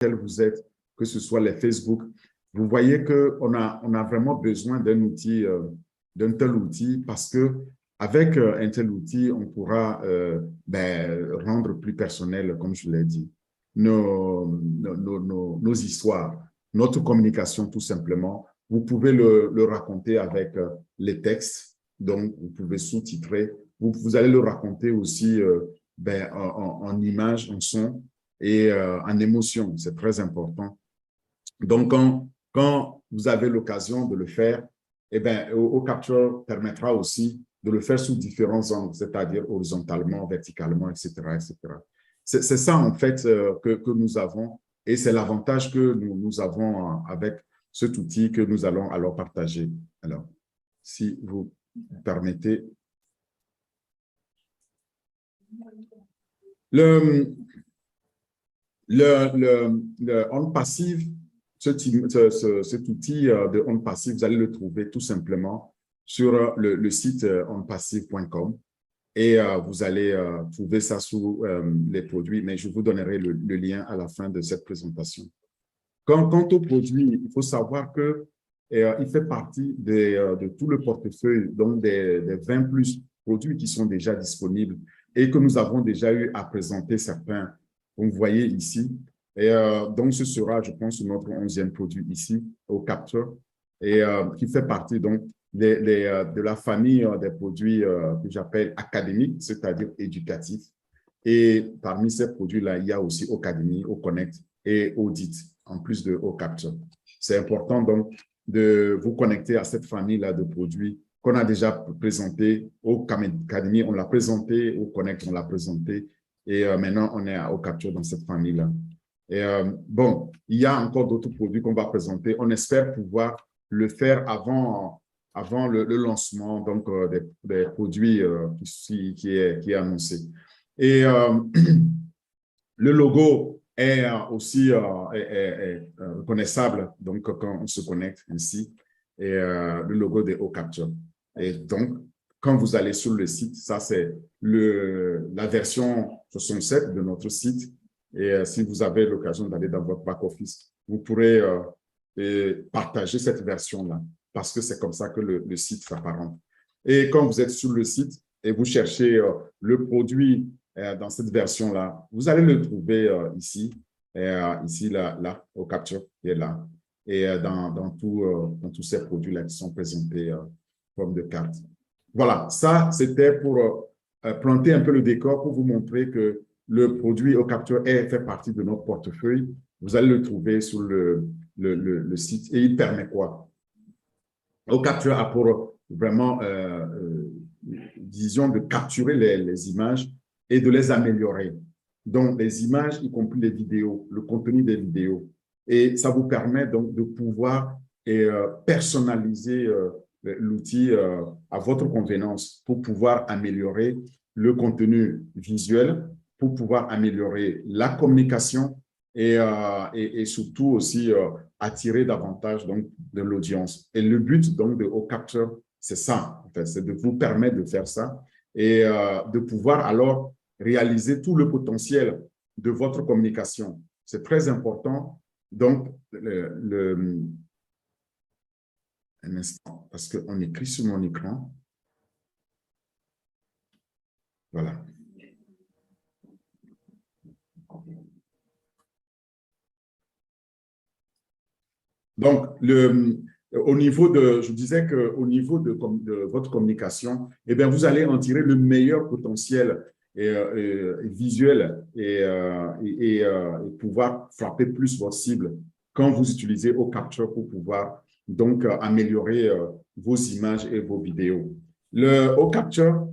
lesquels vous êtes, que ce soit les Facebook, vous voyez qu'on a vraiment besoin d'un outil, d'un tel outil, parce qu'avec un tel outil, on pourra rendre plus personnel, comme je l'ai dit, nos histoires, notre communication tout simplement. Vous pouvez le raconter avec les textes, donc vous pouvez sous-titrer. Vous allez le raconter aussi en images, en son et en émotion. C'est très important. Donc, quand vous avez l'occasion de le faire, eh bien, OCapture permettra aussi de le faire sous différents angles, c'est-à-dire horizontalement, verticalement, etc., etc. C'est ça, en fait, que nous avons, et c'est l'avantage que nous avons avec cet outil que nous allons alors partager. Alors, si vous permettez. Le on passive, cet outil de on passive, vous allez le trouver tout simplement sur le site onpassive.com et vous allez trouver ça sous les produits, mais je vous donnerai le lien à la fin de cette présentation. Quant au produit, il faut savoir que il fait partie de tout le portefeuille, donc des 20 plus produits qui sont déjà disponibles et que nous avons déjà eu à présenter certains, comme vous voyez ici. Et donc, ce sera, je pense, notre 11e produit ici, OCapture, et qui fait partie donc de la famille des produits que j'appelle académiques, c'est-à-dire éducatifs. Et parmi ces produits-là, il y a aussi Ocademy, Oconnect et Audit, en plus de OCapture. C'est important donc de vous connecter à cette famille-là de produits qu'on a déjà présenté. Ocademy, on l'a présenté, Oconnect, on l'a présenté, et maintenant, on est à OCapture dans cette famille-là. Et bon, il y a encore d'autres produits qu'on va présenter. On espère pouvoir le faire avant le lancement donc, des produits qui est annoncé. Et le logo est aussi reconnaissable donc, quand on se connecte ainsi, et le logo de OCapture. Et donc, quand vous allez sur le site, ça c'est la version 67 de notre site. Et si vous avez l'occasion d'aller dans votre back-office, vous pourrez partager cette version-là, parce que c'est comme ça que le site s'apparente. Et quand vous êtes sur le site et vous cherchez le produit dans cette version-là, vous allez le trouver ici, ici, là, OCapture, qui est là, et dans tous ces produits-là qui sont présentés comme de cartes. Voilà, ça, c'était pour planter un peu le décor, pour vous montrer que le produit OCapture fait partie de notre portefeuille. Vous allez le trouver sur le site. Et il permet quoi? OCapture a pour vraiment vision de capturer les images et de les améliorer. Donc, les images, y compris les vidéos, le contenu des vidéos. Et ça vous permet donc de pouvoir personnaliser l'outil à votre convenance pour pouvoir améliorer le contenu visuel, pour pouvoir améliorer la communication et surtout aussi attirer davantage donc, de l'audience. Et le but donc, de OCapture, c'est ça, en fait, c'est de vous permettre de faire ça et de pouvoir alors réaliser tout le potentiel de votre communication. C'est très important. Donc, un instant, parce qu'on écrit sur mon écran. Voilà. Donc, au niveau de, je disais qu'au niveau de votre communication, eh bien, vous allez en tirer le meilleur potentiel visuel et pouvoir frapper plus votre cible quand vous utilisez OCapture pour pouvoir donc améliorer vos images et vos vidéos. Le OCapture,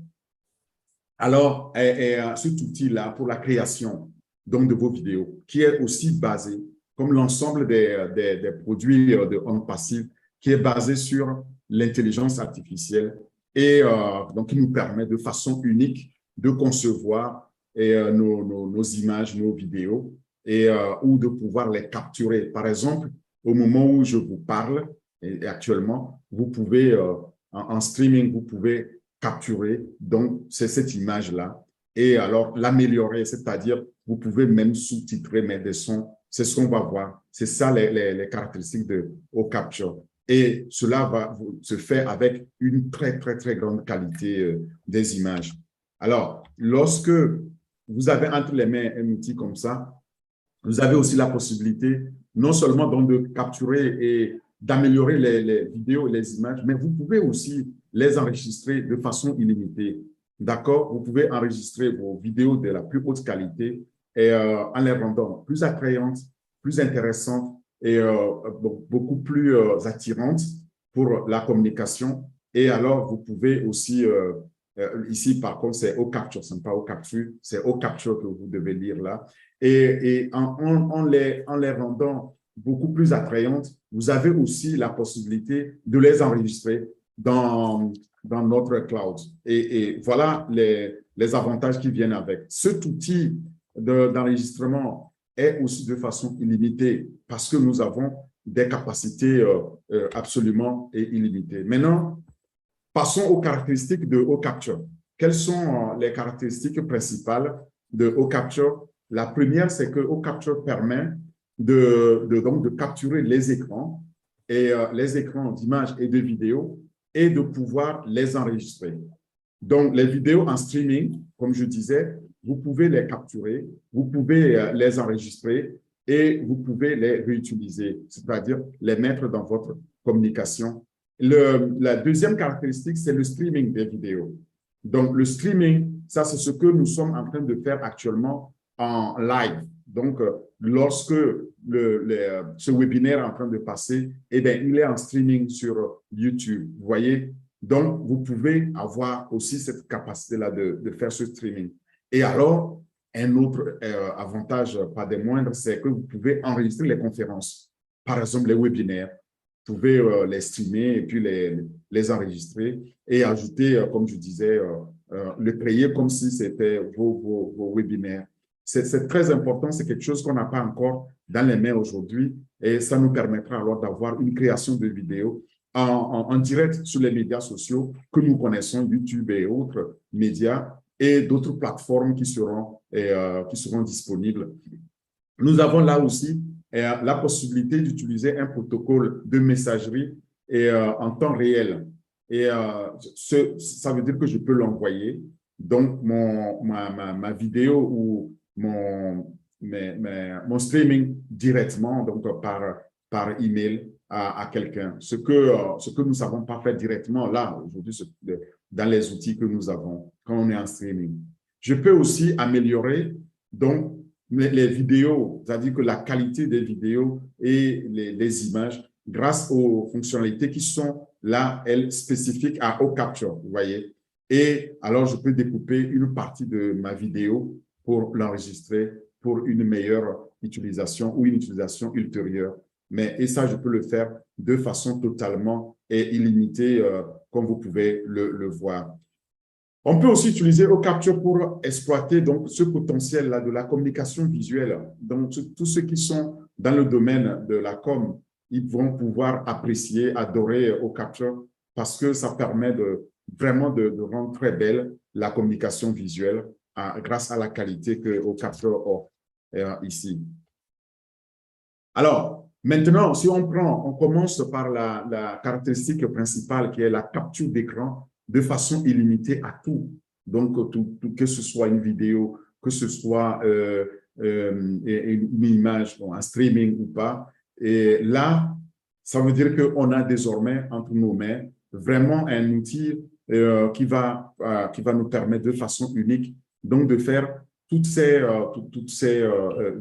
alors, est cet outil-là pour la création donc, de vos vidéos, qui est aussi basé comme l'ensemble des produits de OnPassive, qui est basé sur l'intelligence artificielle et donc qui nous permet de façon unique de concevoir nos images, nos vidéos et ou de pouvoir les capturer. Par exemple, au moment où je vous parle, et actuellement, vous pouvez, en streaming, vous pouvez capturer donc c'est cette image-là et alors l'améliorer, c'est-à-dire vous pouvez même sous-titrer, mettre des sons C'est ce qu'on va voir. C'est ça les caractéristiques de OCapture. Et cela va se faire avec une très, très, très grande qualité des images. Alors, lorsque vous avez entre les mains un outil comme ça, vous avez aussi la possibilité non seulement donc de capturer et d'améliorer les vidéos et les images, mais vous pouvez aussi les enregistrer de façon illimitée. D'accord? Vous pouvez enregistrer vos vidéos de la plus haute qualité et en les rendant plus attrayantes, plus intéressantes et beaucoup plus attirantes pour la communication. Et alors, vous pouvez aussi, ici par contre, c'est OCapture, ce n'est pas OCapture, c'est OCapture que vous devez lire là. Et en les rendant beaucoup plus attrayantes, vous avez aussi la possibilité de les enregistrer dans notre cloud. Et voilà les avantages qui viennent avec. Cet outil d'enregistrement est aussi de façon illimitée parce que nous avons des capacités absolument illimitées. Maintenant, passons aux caractéristiques de OCapture. Quelles sont les caractéristiques principales de OCapture? La première, c'est que OCapture permet donc de capturer les écrans d'images et de vidéos et de pouvoir les enregistrer. Donc, les vidéos en streaming, comme je disais, vous pouvez les capturer, vous pouvez les enregistrer et vous pouvez les réutiliser, c'est-à-dire les mettre dans votre communication. La deuxième caractéristique, c'est le streaming des vidéos. Donc, le streaming, ça, c'est ce que nous sommes en train de faire actuellement en live. Donc, lorsque ce webinaire est en train de passer, eh bien, il est en streaming sur YouTube. Vous voyez? Donc, vous pouvez avoir aussi cette capacité-là de faire ce streaming. Et alors, un autre avantage, pas des moindres, c'est que vous pouvez enregistrer les conférences. Par exemple, les webinaires. Vous pouvez les streamer et puis les enregistrer et ajouter, comme je disais, le créer comme si c'était vos webinaires. C'est très important, c'est quelque chose qu'on n'a pas encore dans les mains aujourd'hui et ça nous permettra alors d'avoir une création de vidéos en direct sur les médias sociaux que nous connaissons, YouTube et autres médias et d'autres plateformes qui seront disponibles. Nous avons là aussi la possibilité d'utiliser un protocole de messagerie en temps réel. Et ça veut dire que je peux l'envoyer. Donc, ma vidéo ou mon streaming directement donc par email à quelqu'un. Ce que nous ne savons pas faire directement là, aujourd'hui, dans les outils que nous avons quand on est en streaming. Je peux aussi améliorer donc les vidéos, c'est-à-dire que la qualité des vidéos et les images grâce aux fonctionnalités qui sont là, elles, spécifiques à OCapture, vous voyez. Et alors, je peux découper une partie de ma vidéo pour l'enregistrer pour une meilleure utilisation ou une utilisation ultérieure. Et ça, je peux le faire de façon totalement illimitée, comme vous pouvez le voir. On peut aussi utiliser OCapture pour exploiter donc ce potentiel-là de la communication visuelle. Donc, tous ceux qui sont dans le domaine de la com, ils vont pouvoir apprécier, adorer OCapture parce que ça permet vraiment de rendre très belle la communication visuelle grâce à la qualité que OCapture offre ici. Alors, maintenant, si on commence par la caractéristique principale qui est la capture d'écran de façon illimitée à tout. Donc, que ce soit une vidéo, que ce soit une image, un streaming ou pas. Et là, ça veut dire qu'on a désormais entre nos mains vraiment un outil qui va nous permettre de façon unique donc de faire toutes ces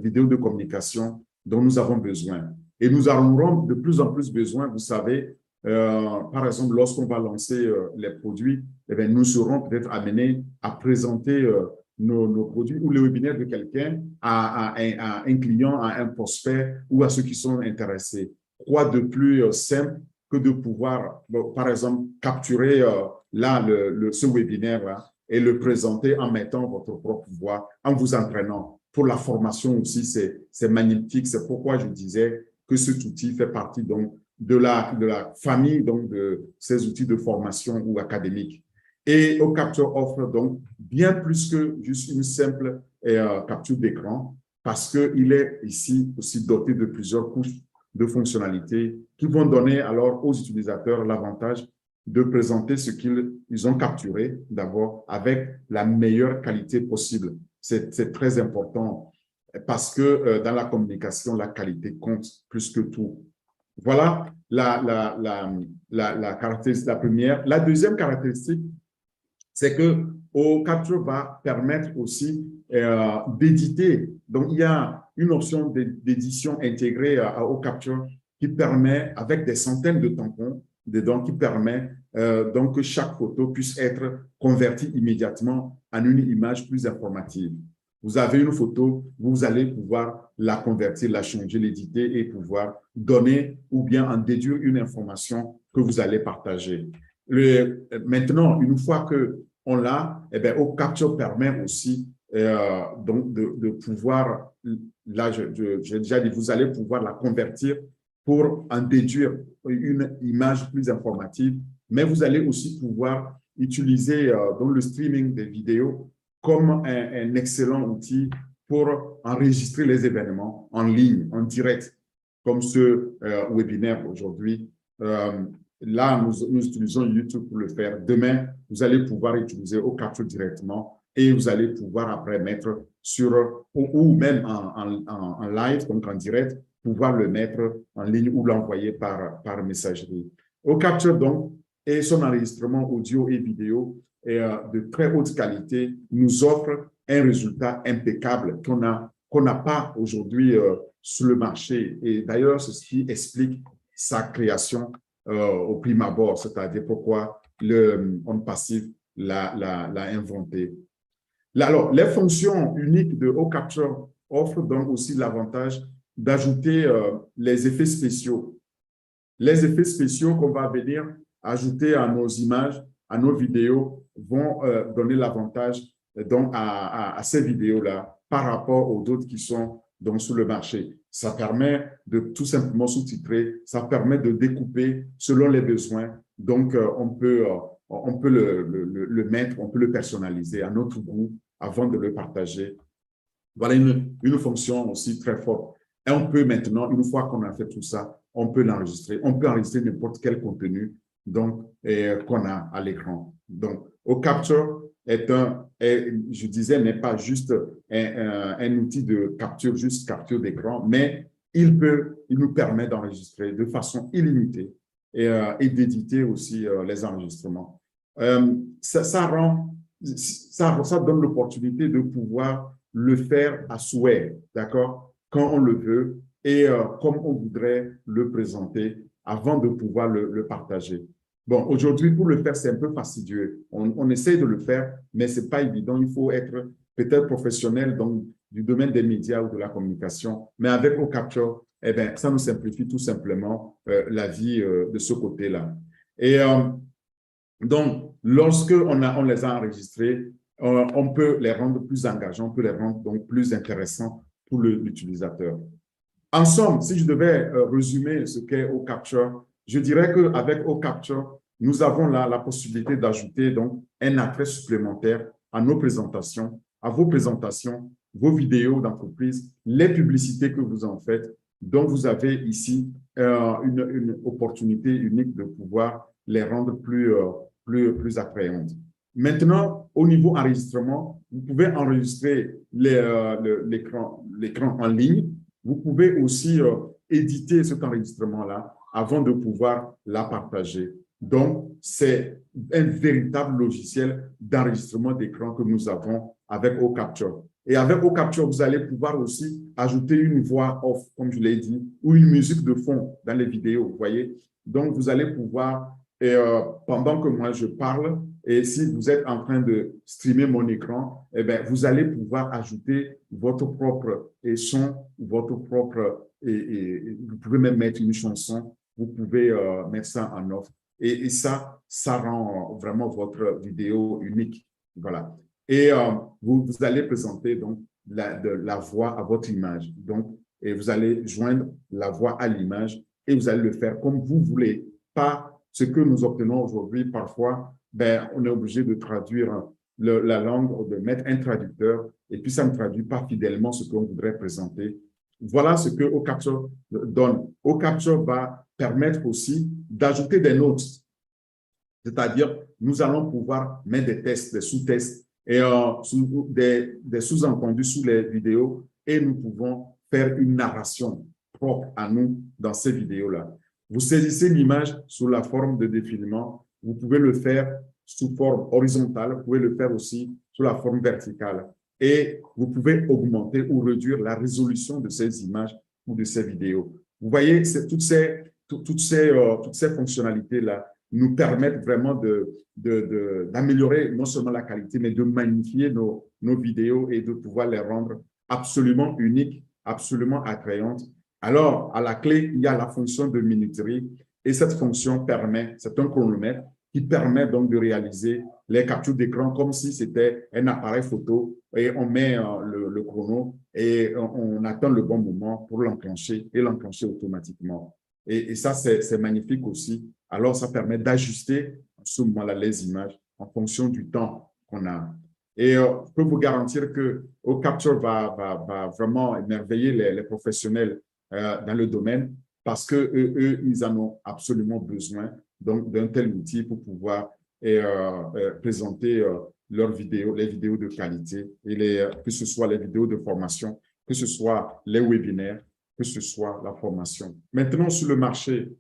vidéos de communication dont nous avons besoin. Et nous en aurons de plus en plus besoin, vous savez, par exemple, lorsqu'on va lancer les produits, eh bien, nous serons peut-être amenés à présenter nos produits ou le webinaire de quelqu'un à un client, à un prospect ou à ceux qui sont intéressés. Quoi de plus simple que de pouvoir, par exemple, capturer là ce webinaire-là et le présenter en mettant votre propre voix, en vous entraînant. Pour la formation aussi, c'est magnifique. C'est pourquoi je disais que cet outil fait partie donc de la famille donc de ces outils de formation ou académique. Et OCapture offre donc bien plus que juste une simple capture d'écran parce qu'il est ici aussi doté de plusieurs couches de fonctionnalités qui vont donner alors aux utilisateurs l'avantage de présenter ce qu'ils ont capturé d'abord avec la meilleure qualité possible. C'est très important parce que dans la communication, la qualité compte plus que tout. Voilà caractéristique, la première. La deuxième caractéristique, c'est que OCapture va permettre aussi d'éditer. Donc, il y a une option d'édition intégrée à OCapture qui permet, avec des centaines de tampons dedans, qui permet donc que chaque photo puisse être convertie immédiatement en une image plus informative. Vous avez une photo, vous allez pouvoir la convertir, la changer, l'éditer et pouvoir donner ou bien en déduire une information que vous allez partager. Maintenant, une fois que on l'a, eh bien, OCapture permet aussi donc de pouvoir, là, j'ai déjà dit, vous allez pouvoir la convertir pour en déduire une image plus informative, mais vous allez aussi pouvoir utiliser donc le streaming des vidéos comme un excellent outil pour enregistrer les événements en ligne, en direct, comme ce webinaire aujourd'hui. Là, nous utilisons YouTube pour le faire. Demain, vous allez pouvoir utiliser OCapture directement et vous allez pouvoir après mettre sur, ou même en live, donc en direct, pouvoir le mettre en ligne ou l'envoyer par messagerie. OCapture, donc, et son enregistrement audio et vidéo de très haute qualité nous offre un résultat impeccable qu'on n'a pas aujourd'hui sur le marché. Et d'ailleurs, c'est ce qui explique sa création au prime abord, c'est-à-dire pourquoi le OnPassive l'a inventé. Alors, les fonctions uniques de OCapture offrent donc aussi l'avantage d'ajouter les effets spéciaux. Les effets spéciaux qu'on va venir ajouter à nos images, à nos vidéos, vont donner l'avantage donc à ces vidéos-là par rapport aux autres qui sont donc sur le marché. Ça permet de tout simplement sous-titrer, ça permet de découper selon les besoins. Donc, on peut le mettre, on peut le personnaliser à notre goût avant de le partager. Voilà une fonction aussi très forte. Et on peut maintenant, une fois qu'on a fait tout ça, on peut l'enregistrer. On peut enregistrer n'importe quel contenu donc qu'on a à l'écran. Donc, OCapture je disais, n'est pas juste un outil de capture, juste capture d'écran, mais il nous permet d'enregistrer de façon illimitée et d'éditer aussi les enregistrements. Ça donne l'opportunité de pouvoir le faire à souhait, d'accord, quand on le veut et comme on voudrait le présenter avant de pouvoir le partager. Bon, aujourd'hui, pour le faire, c'est un peu fastidieux. On essaie de le faire, mais ce n'est pas évident. Il faut être peut-être professionnel donc, du domaine des médias ou de la communication. Mais avec OCapture, eh bien, ça nous simplifie tout simplement la vie de ce côté-là. Et donc, lorsque on les a enregistrés, on peut les rendre plus engageants, on peut les rendre donc plus intéressants pour l'utilisateur. En somme, si je devais résumer ce qu'est OCapture, je dirais qu'avec OCapture, nous avons là la possibilité d'ajouter donc un attrait supplémentaire à nos présentations, à vos présentations, vos vidéos d'entreprise, les publicités que vous en faites. Donc, vous avez ici une opportunité unique de pouvoir les rendre plus attrayantes. Maintenant, au niveau enregistrement, vous pouvez enregistrer l'écran en ligne. Vous pouvez aussi éditer cet enregistrement-là avant de pouvoir la partager. Donc, c'est un véritable logiciel d'enregistrement d'écran que nous avons avec OCapture. Et avec OCapture, vous allez pouvoir aussi ajouter une voix off, comme je l'ai dit, ou une musique de fond dans les vidéos, vous voyez. Donc, vous allez pouvoir, pendant que moi je parle, et si vous êtes en train de streamer mon écran, eh bien, vous allez pouvoir ajouter votre propre son, votre propre, vous pouvez même mettre une chanson, vous pouvez mettre ça en off. Et ça rend vraiment votre vidéo unique. Voilà. Et vous allez présenter donc la voix à votre image. Donc, et vous allez joindre la voix à l'image et vous allez le faire comme vous voulez. Pas ce que nous obtenons aujourd'hui. Parfois, ben, on est obligé de traduire la langue, de mettre un traducteur, et puis ça ne traduit pas fidèlement ce qu'on voudrait présenter. Voilà ce que OCapture donne. OCapture va permettre aussi d'ajouter des notes. C'est-à-dire, nous allons pouvoir mettre des tests, des sous-tests et des sous-entendus sous les vidéos et nous pouvons faire une narration propre à nous dans ces vidéos-là. Vous saisissez l'image sous la forme de défilement. Vous pouvez le faire sous forme horizontale. Vous pouvez le faire aussi sous la forme verticale. Et vous pouvez augmenter ou réduire la résolution de ces images ou de ces vidéos. Vous voyez, toutes ces fonctionnalités-là nous permettent vraiment d'améliorer non seulement la qualité, mais de magnifier nos vidéos et de pouvoir les rendre absolument uniques, absolument attrayantes. Alors, à la clé, il y a la fonction de minuterie et cette fonction permet, c'est un chronomètre qui permet donc de réaliser les captures d'écran comme si c'était un appareil photo et on met le chrono et on attend le bon moment pour l'enclencher et l'enclencher automatiquement. Et ça, c'est magnifique aussi. Alors, ça permet d'ajuster à ce moment-là les images en fonction du temps qu'on a. Et je peux vous garantir que OCapture va vraiment émerveiller les professionnels dans le domaine parce qu'eux, ils en ont absolument besoin d'un tel outil pour pouvoir présenter leurs vidéos, les vidéos de qualité, que ce soit les vidéos de formation, que ce soit les webinaires, que ce soit la formation. Maintenant, sur le marché,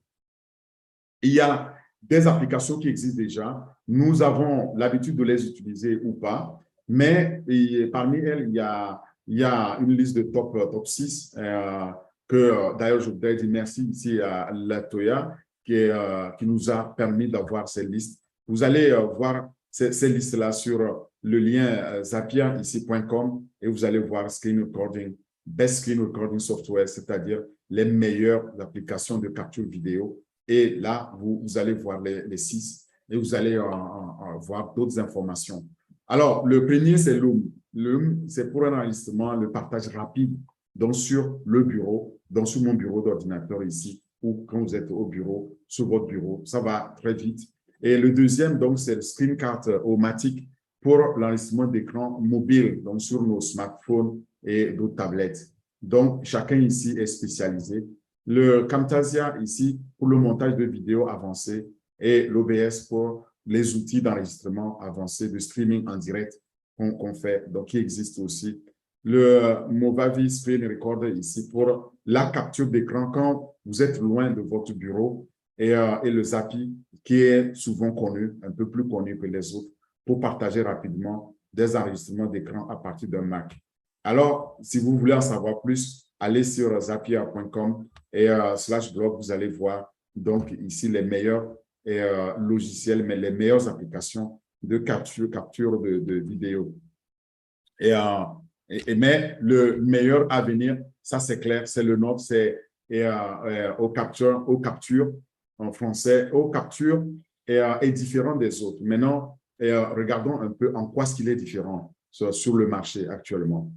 il y a des applications qui existent déjà. Nous avons l'habitude de les utiliser ou pas, mais parmi elles, il y a une liste de top 6 que d'ailleurs, je voudrais dire merci ici à Latoya qui nous a permis d'avoir ces listes. Vous allez voir ces listes-là sur le lien zapier.com et vous allez voir Screen Recording, Best Screen Recording Software, c'est-à-dire les meilleures applications de capture vidéo. Et là, vous allez voir les 6 et vous allez voir d'autres informations. Alors, le premier, c'est Loom. Loom, c'est pour un enregistrement, le partage rapide, donc sur le bureau, donc sur mon bureau d'ordinateur ici, ou quand vous êtes au bureau, sur votre bureau, ça va très vite. Et le deuxième, donc, c'est le Screen Card O-Matic pour l'enregistrement d'écran mobile, donc sur nos smartphones et d'autres tablettes. Donc, chacun ici est spécialisé. Le Camtasia ici pour le montage de vidéos avancées et l'OBS pour les outils d'enregistrement avancés de streaming en direct qu'on fait, donc qui existe aussi. Le Movavi Screen Recorder ici pour la capture d'écran quand vous êtes loin de votre bureau et le Zapi qui est souvent connu, un peu plus connu que les autres, pour partager rapidement des enregistrements d'écran à partir d'un Mac. Alors, si vous voulez en savoir plus, allez sur zapier.com et /blog, vous allez voir donc ici les meilleurs logiciels, mais les meilleures applications de capture de vidéos. Mais le meilleur à venir, ça c'est clair, c'est le nôtre, c'est OCapture en français. OCapture est différent des autres. Maintenant, regardons un peu en quoi est-ce qu'il est différent sur le marché actuellement.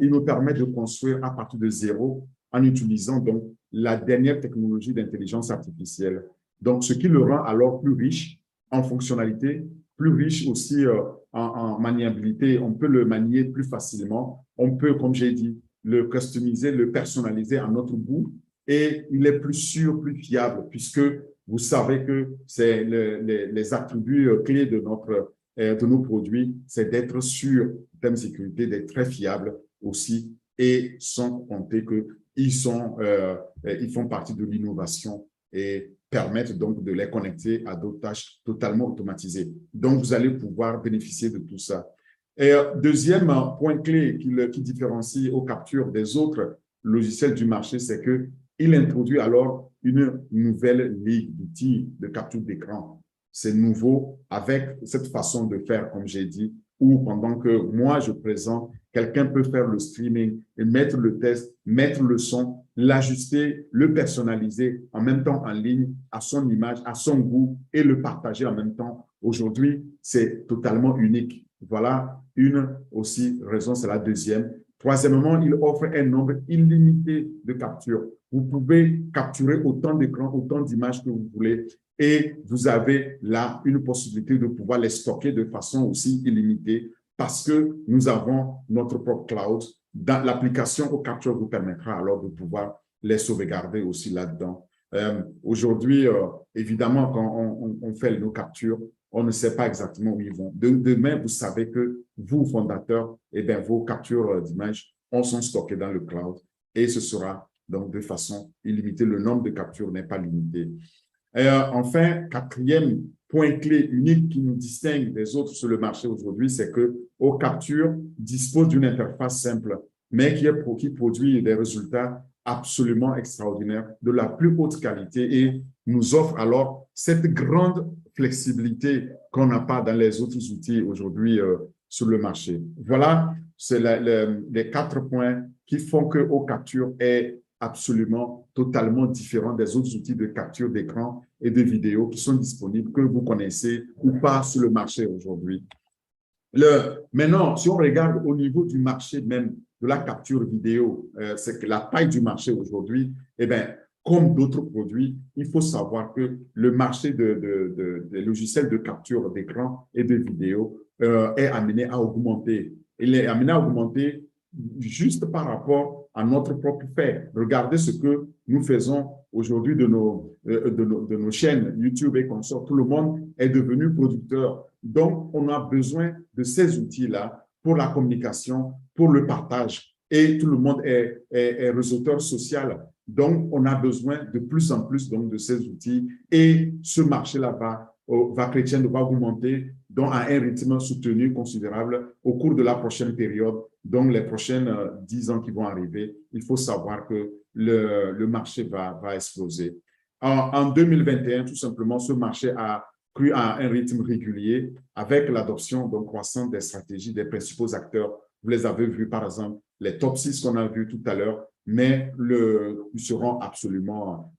Il nous permet de construire à partir de zéro en utilisant donc la dernière technologie d'intelligence artificielle. Donc, ce qui le rend alors plus riche en fonctionnalité, plus riche aussi en maniabilité. On peut le manier plus facilement. On peut, comme j'ai dit, le customiser, le personnaliser à notre goût et il est plus sûr, plus fiable puisque vous savez que c'est les attributs clés de nos produits, c'est d'être sûr en termes de sécurité, d'être très fiable aussi et sans compter qu'ils font partie de l'innovation et permettent donc de les connecter à d'autres tâches totalement automatisées. Donc, vous allez pouvoir bénéficier de tout ça. Et deuxième point clé qui différencie OCapture des autres logiciels du marché, c'est qu'il introduit alors une nouvelle ligne d'outils de capture d'écran. C'est nouveau avec cette façon de faire, comme j'ai dit, où pendant que moi, je présente, quelqu'un peut faire le streaming et mettre le test, mettre le son, l'ajuster, le personnaliser en même temps en ligne, à son image, à son goût et le partager en même temps. Aujourd'hui, c'est totalement unique. Voilà une aussi raison, c'est la deuxième. Troisièmement, il offre un nombre illimité de captures. Vous pouvez capturer autant d'écrans, autant d'images que vous voulez et vous avez là une possibilité de pouvoir les stocker de façon aussi illimitée parce que nous avons notre propre cloud. Dans l'application OCapture vous permettra alors de pouvoir les sauvegarder aussi là-dedans. Aujourd'hui, évidemment, quand on fait nos captures, on ne sait pas exactement où ils vont. Demain, vous savez que vous, fondateurs, eh bien, vos captures d'images sont stockées dans le cloud et ce sera donc de façon illimitée. Le nombre de captures n'est pas limité. Enfin, quatrième point clé unique qui nous distingue des autres sur le marché aujourd'hui, c'est que OCapture dispose d'une interface simple, mais qui produit des résultats absolument extraordinaires, de la plus haute qualité et nous offre alors cette grande flexibilité qu'on n'a pas dans les autres outils aujourd'hui sur le marché. Voilà, c'est les 4 points qui font que OCapture est absolument totalement différent des autres outils de capture d'écran et de vidéo qui sont disponibles, que vous connaissez ou pas sur le marché aujourd'hui. Maintenant, si on regarde au niveau du marché même de la capture vidéo, c'est que la taille du marché aujourd'hui, eh bien, comme d'autres produits, il faut savoir que le marché des logiciels de capture d'écran et de vidéo est amené à augmenter. Il est amené à augmenter juste par rapport à notre propre fait. Regardez ce que nous faisons aujourd'hui de nos chaînes YouTube et consorts. Tout le monde est devenu producteur. Donc, on a besoin de ces outils-là pour la communication, pour le partage. Et tout le monde est réseauteur social. Donc, on a besoin de plus en plus donc, de ces outils. Et ce marché-là va augmenter donc à un rythme soutenu considérable au cours de la prochaine période, donc les prochaines 10 ans qui vont arriver. Il faut savoir que le marché va exploser. En 2021, tout simplement, ce marché a cru à un rythme régulier avec l'adoption donc croissante des stratégies des principaux acteurs. Vous les avez vus, par exemple, les top 6 qu'on a vus tout à l'heure, mais ils seront absolument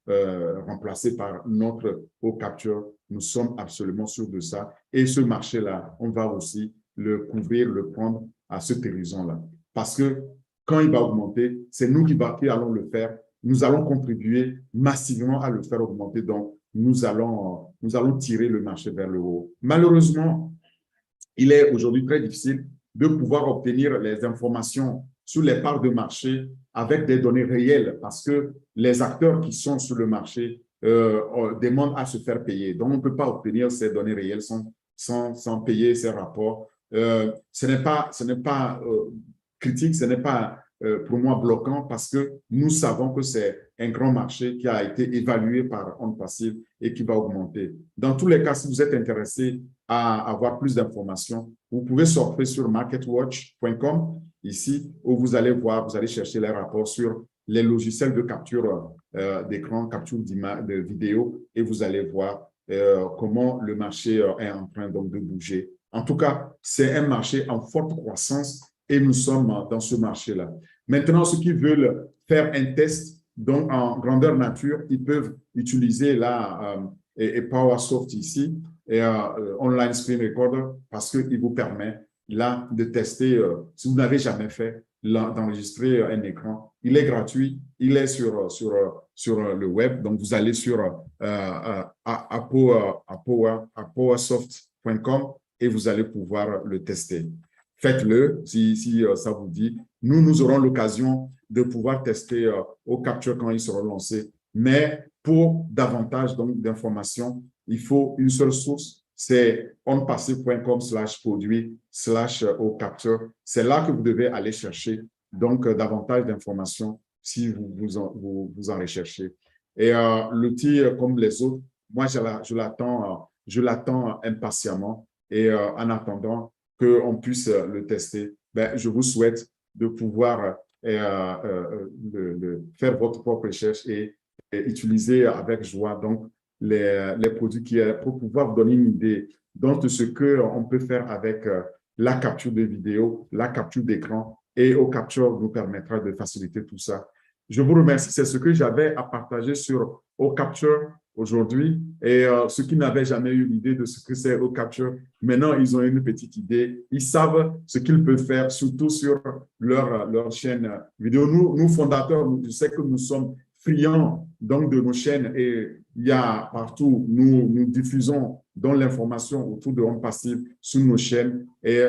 remplacés par notre OCapture. Nous sommes absolument sûrs de ça. Et ce marché-là, on va aussi le couvrir, le prendre à cet horizon-là. Parce que quand il va augmenter, c'est nous qui allons le faire. Nous allons contribuer massivement à le faire augmenter. Donc, nous allons tirer le marché vers le haut. Malheureusement, il est aujourd'hui très difficile de pouvoir obtenir les informations sur les parts de marché avec des données réelles parce que les acteurs qui sont sur le marché demandent à se faire payer. Donc, on ne peut pas obtenir ces données réelles sans payer ces rapports. Ce n'est pas critique, ce n'est pas pour moi bloquant parce que nous savons que c'est un grand marché qui a été évalué par On Passive et qui va augmenter. Dans tous les cas, si vous êtes intéressé à avoir plus d'informations, vous pouvez surfer sur marketwatch.com ici où vous allez voir, vous allez chercher les rapports sur les logiciels de capture d'écran, capture de vidéo et vous allez voir comment le marché est en train donc de bouger. En tout cas, c'est un marché en forte croissance et nous sommes dans ce marché-là. Maintenant, ceux qui veulent faire un test donc en grandeur nature, ils peuvent utiliser là et PowerSoft ici et Online Screen Recorder parce qu'il vous permet là de tester, si vous n'avez jamais fait, d'enregistrer un écran. Il est gratuit, il est sur le web, donc vous allez sur powersoft.com et vous allez pouvoir le tester. Faites-le si ça vous dit. Nous aurons l'occasion de pouvoir tester OCapture quand il sera lancé. Mais pour davantage d'informations, il faut une seule source, c'est onpassive.com/produit/OCapture. C'est là que vous devez aller chercher donc davantage d'informations si vous en recherchez. Et l'outil, comme les autres, moi, je l'attends impatiemment. Et en attendant qu'on puisse le tester, ben, je vous souhaite de pouvoir faire votre propre recherche et utiliser avec joie donc les produits pour pouvoir vous donner une idée donc, de ce qu'on peut faire avec la capture de vidéo, la capture d'écran et OCapture nous permettra de faciliter tout ça. Je vous remercie. C'est ce que j'avais à partager sur OCapture aujourd'hui. Et ceux qui n'avaient jamais eu l'idée de ce que c'est OCapture, maintenant, ils ont une petite idée. Ils savent ce qu'ils peuvent faire, surtout sur leur chaîne vidéo. Nous fondateurs, je sais que nous sommes friands donc, de nos chaînes et il y a partout, nous diffusons dans l'information autour de On Passive sur nos chaînes et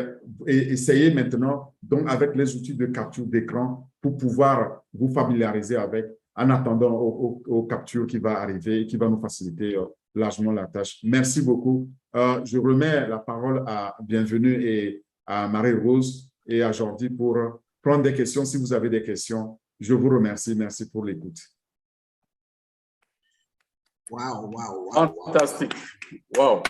essayez maintenant, donc avec les outils de capture d'écran pour pouvoir vous familiariser avec en attendant aux captures qui va arriver et qui va nous faciliter largement la tâche. Merci beaucoup. Je remets la parole à Bienvenue et à Marie-Rose et à Jordi pour prendre des questions. Si vous avez des questions, je vous remercie. Merci pour l'écoute. Wow. Fantastique. Wow.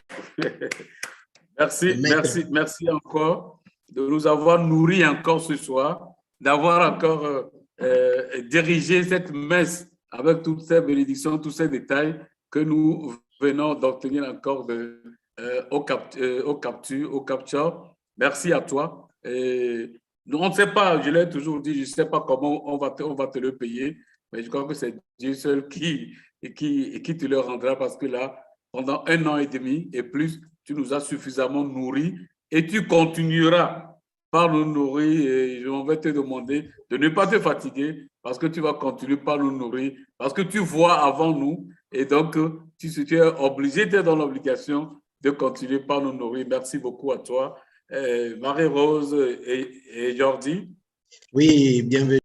Merci encore de nous avoir nourris encore ce soir, d'avoir encore dirigé cette messe avec toutes ces bénédictions, tous ces détails que nous venons d'obtenir encore au capture. Merci à toi. Et on ne sait pas, je l'ai toujours dit, je ne sais pas comment on va te le payer, mais je crois que c'est Dieu seul qui te le rendra parce que là, pendant 1 an et demi et plus, tu nous as suffisamment nourris et tu continueras par nous nourrir. Et je vais te demander de ne pas te fatiguer parce que tu vas continuer par nous nourrir, parce que tu vois avant nous et donc tu es obligé, tu es dans l'obligation de continuer par nous nourrir. Merci beaucoup à toi. Marie-Rose et Jordi. Oui, bienvenue.